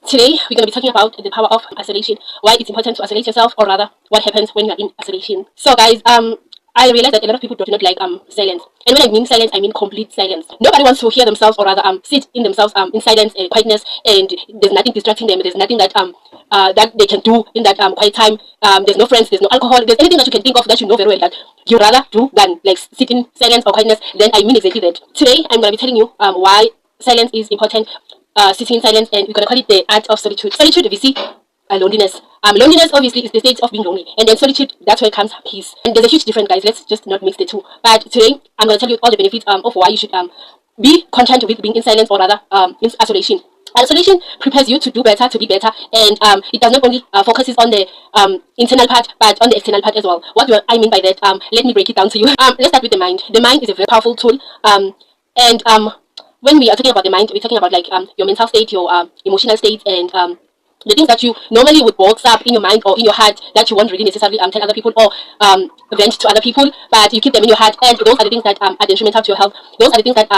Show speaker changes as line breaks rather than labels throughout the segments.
Today, we're going to be talking about the power of isolation, why it's important to isolate yourself, or rather, what happens when you're in isolation. So, guys, I realize that a lot of people do not like silence. And when I mean silence, I mean complete silence. Nobody wants to hear themselves, or rather sit in themselves in silence and quietness, and there's nothing distracting them. There's nothing that that they can do in that quiet time. There's no friends, there's no alcohol, there's anything that you can think of that you know very well that you rather do than like sit in silence or quietness. Then I mean exactly that. Today, I'm going to be telling you why silence is important. Sitting in silence, and we're gonna call it the art of solitude. Solitude, we see loneliness. Loneliness obviously is the state of being lonely, and then solitude, that's where comes peace. And there's a huge difference, guys. Let's just not mix the two. But today, I'm gonna tell you all the benefits of why you should be content with being in silence, or rather in isolation. Isolation prepares you to do better, to be better, and it does not only focuses on the internal part, but on the external part as well. What do I mean by that? Let me break it down to you. Let's start with the mind. The mind is a very powerful tool, and when we are talking about the mind, we're talking about like your mental state, your emotional state, and the things that you normally would box up in your mind or in your heart that you won't really necessarily tell other people or vent to other people, but you keep them in your heart, and those are the things that are detrimental to your health. Those are the things that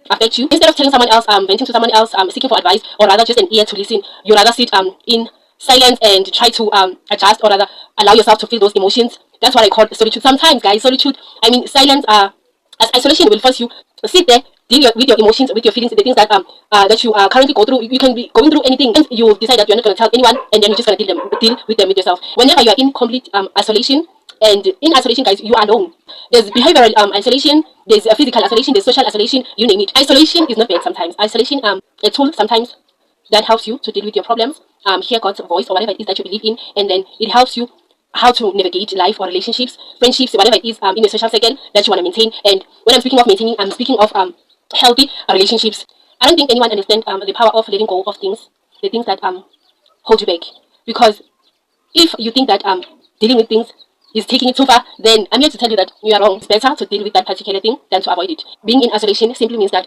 affect you. Instead of telling someone else, venting to someone else, seeking for advice, or rather just an ear to listen, you rather sit in silence and try to adjust, or rather allow yourself to feel those emotions. That's what I call solitude. Sometimes, guys, solitude, I mean silence, as isolation will force you to sit there, deal with your emotions, with your feelings, the things that that you currently go through. You can be going through anything, and you decide that you're not going to tell anyone, and then you're just going to deal with them with yourself. Whenever you're in complete isolation, and in isolation, guys, you are alone. There's behavioral isolation, there's physical isolation, there's social isolation, you name it. Isolation is not bad sometimes. Isolation, a tool sometimes that helps you to deal with your problems, hear God's voice or whatever it is that you believe in, and then it helps you how to navigate life or relationships, friendships, whatever it is in the social circle that you want to maintain. And when I'm speaking of maintaining, I'm speaking of healthy relationships. I don't think anyone understands the power of letting go of things, the things that hold you back. Because if you think that dealing with things is taking it too far, then I'm here to tell you that you are wrong. It's better to deal with that particular thing than to avoid it. Being in isolation simply means that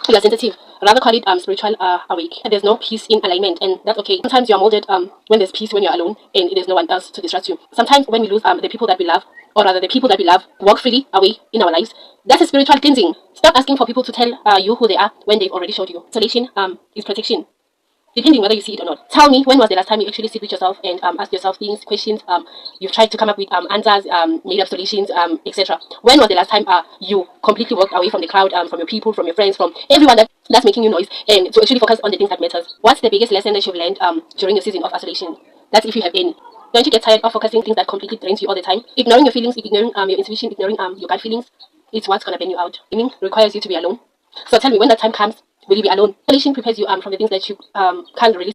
you are sensitive. Rather call it spiritual awake. There's no peace in alignment, and that's okay. Sometimes you are molded when there's peace, when you're alone and there's no one else to distract you. Sometimes when we lose the people that we love, or rather the people that we love walk freely away in our lives, that's a spiritual cleansing. Stop asking for people to tell you who they are when they've already showed you. Isolation is protection, depending whether you see it or not. Tell me, when was the last time you actually sit with yourself and ask yourself things, questions, you've tried to come up with answers, made up solutions, etc. When was the last time you completely walked away from the crowd, from your people, from your friends, from everyone that's making you noise, and to actually focus on the things that matters? What's the biggest lesson that you've learned during your season of isolation? That's if you have any. Don't you get tired of focusing on things that completely drains you all the time? Ignoring your feelings, ignoring your intuition, ignoring your gut feelings, it's what's gonna burn you out. Meaning requires you to be alone. So tell me, when that time comes, will you be alone? Isolation prepares you from the things that you can't really